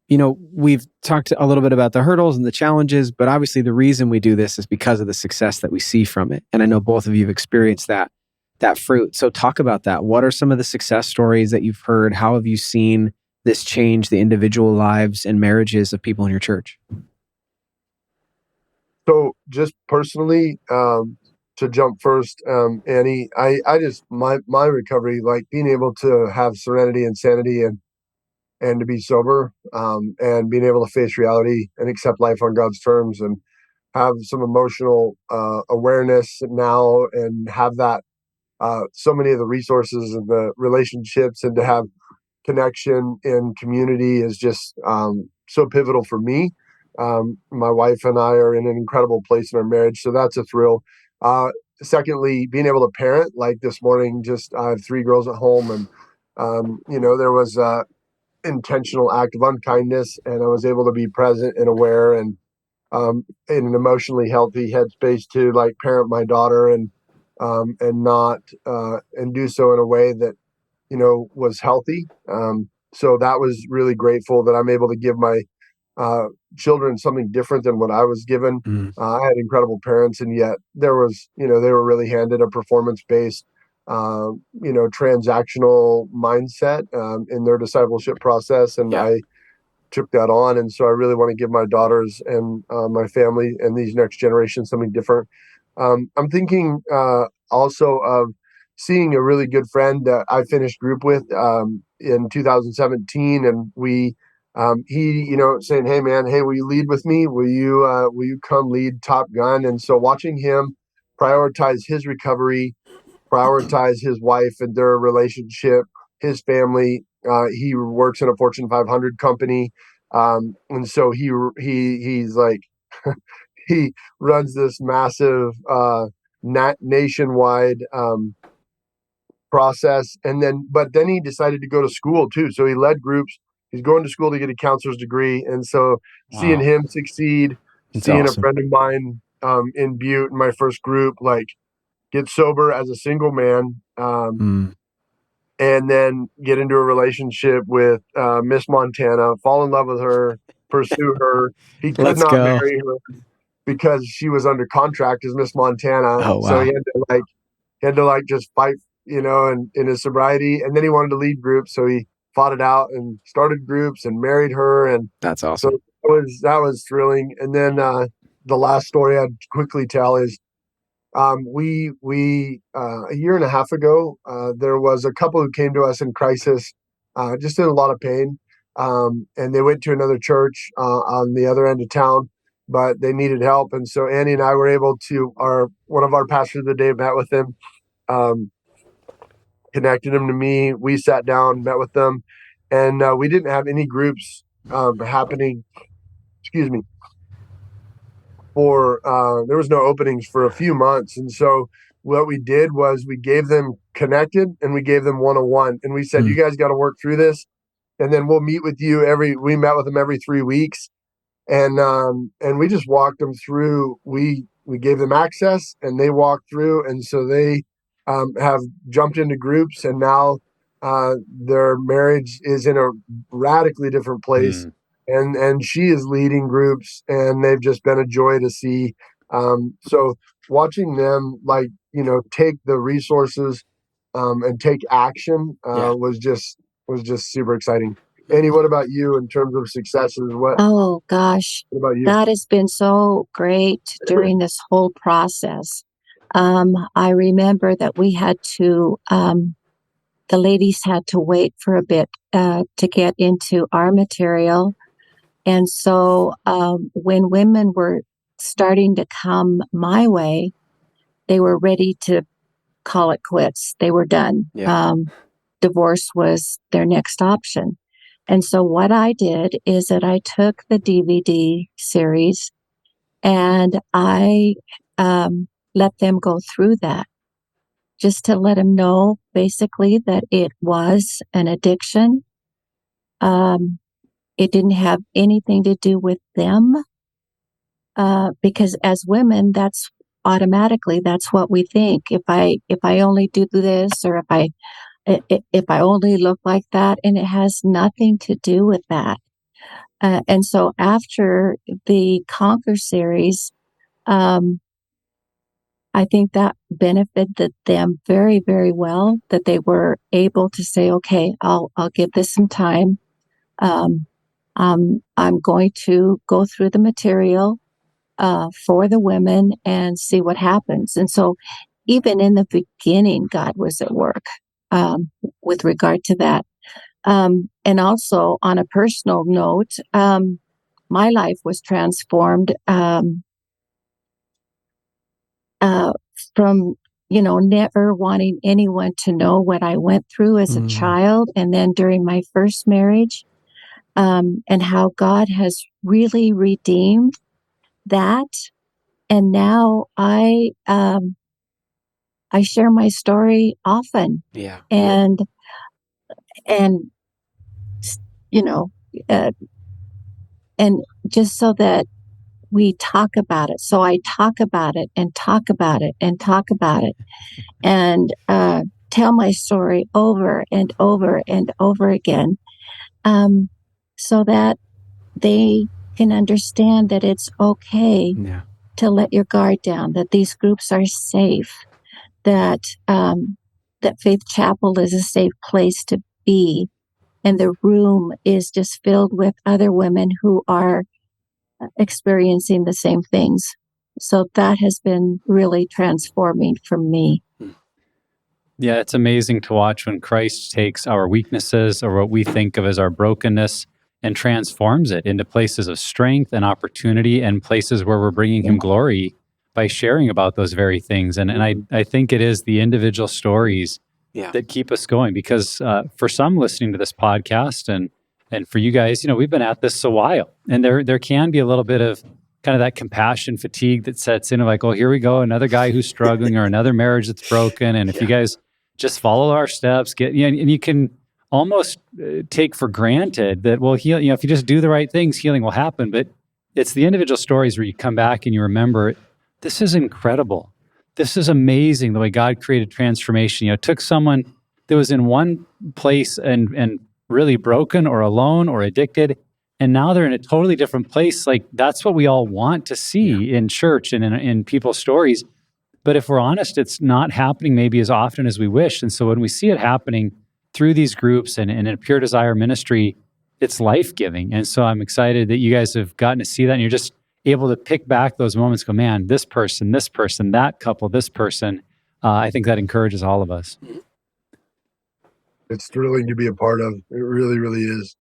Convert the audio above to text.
We've talked a little bit about the hurdles and the challenges, but obviously the reason we do this is because of the success that we see from it. And I know both of you have experienced that fruit. So talk about that. What are some of the success stories that you've heard? How have you seen this change the individual lives and marriages of people in your church? So just personally, to jump first, Annie, I just, my recovery, like being able to have serenity and sanity and to be sober, and being able to face reality and accept life on God's terms and have some emotional, awareness now and have that, so many of the resources and the relationships and to have connection in community is just, so pivotal for me. My wife and I are in an incredible place in our marriage, so that's a thrill. Uh, Secondly, being able to parent, like this morning, just I have three girls at home, and there was a intentional act of unkindness, and I was able to be present and aware and, in an emotionally healthy headspace to like parent my daughter and not and do so in a way that was healthy. So that was really grateful that I'm able to give my uh, children something different than what I was given. Mm. I had incredible parents, and yet there was, they were really handed a performance based, transactional mindset in their discipleship process, and Yeah. I took that on. And so I really want to give my daughters and my family and these next generations something different. I'm thinking also of seeing a really good friend that I finished group with in 2017, and he, saying, "Hey, man, hey, will you lead with me? Will you come lead Top Gun?" And so watching him prioritize his recovery, prioritize his wife and their relationship, his family. He works in a Fortune 500 company, and so he's like he runs this massive nationwide process, and then he decided to go to school too. So he led groups. He's going to school to get a counselor's degree, and so seeing Wow. him succeed, It's seeing a awesome. friend of mine in Butte in my first group, like get sober as a single man, Mm. and then get into a relationship with Miss Montana, fall in love with her, pursue her. He could Let's not go. marry her because she was under contract as Miss Montana. Oh, So wow. he had to like just fight, and in his sobriety. And then he wanted to lead groups, so he fought it out and started groups and married her. And That's so awesome. that was thrilling. And then the last story I'd quickly tell is we a year and a half ago, there was a couple who came to us in crisis, just in a lot of pain, and they went to another church on the other end of town, but they needed help, and so Annie and I were able to. Our One of our pastors of the day met with them, um, connected them to me. We sat down, met with them, and we didn't have any groups happening. Excuse me, for there was no openings for a few months, and so what we did was we gave them connected and we gave them one-on-one, and we said, Mm. you guys got to work through this, and then we'll meet with you we met with them every 3 weeks, and we just walked them through. We gave them access and they walked through, and so they have jumped into groups, and now their marriage is in a radically different place, Mm. and she is leading groups, and they've just been a joy to see. So watching them, like, take the resources and take action Yeah. was just super exciting. Annie, what about you in terms of successes? Oh gosh, What about you? that has been so great during this whole process. I remember that the ladies had to wait for a bit to get into our material. And so when women were starting to come my way, they were ready to call it quits. They were done. Yeah. Divorce was their next option. And so what I did is that I took the DVD series and I let them go through that just to let them know basically that it was an addiction. Um, it didn't have anything to do with them because as women, that's what we think. If I only do this, or if I only look like that, and it has nothing to do with that. And so after the Conquer series, um, I think that benefited them very, very well, that they were able to say, okay, I'll give this some time. I'm going to go through the material for the women and see what happens. And so even in the beginning, God was at work with regard to that. And also on a personal note, my life was transformed from, never wanting anyone to know what I went through as a child. And then during my first marriage, and how God has really redeemed that. And now I share my story often. Yeah. And, and, you know, uh, and just so that we talk about it. So I talk about it and talk about it and talk about it and tell my story over and over and over again, so that they can understand that it's okay to let your guard down, that these groups are safe, that that Faith Chapel is a safe place to be, and the room is just filled with other women who are experiencing the same things. So that has been really transforming for me. Yeah, it's amazing to watch when Christ takes our weaknesses or what we think of as our brokenness and transforms it into places of strength and opportunity and places where we're bringing him glory by sharing about those very things. And I think it is the individual stories that keep us going, because for some listening to this podcast and for you guys, we've been at this a while, and there can be a little bit of kind of that compassion fatigue that sets in, like, oh, here we go, another guy who's struggling or another marriage that's broken. And if you guys just follow our steps, and you can almost take for granted that, well, if you just do the right things, healing will happen. But it's the individual stories where you come back and you remember, this is incredible. This is amazing, the way God created transformation. It took someone that was in one place and really broken or alone or addicted, and now they're in a totally different place. Like, that's what we all want to see in church and in people's stories. But if we're honest, it's not happening maybe as often as we wish. And so when we see it happening through these groups and in a Pure Desire ministry, it's life-giving. And so I'm excited that you guys have gotten to see that, and you're just able to pick back those moments, go, man, this person, that couple, this person. I think that encourages all of us. It's thrilling to be a part of. It really, really is.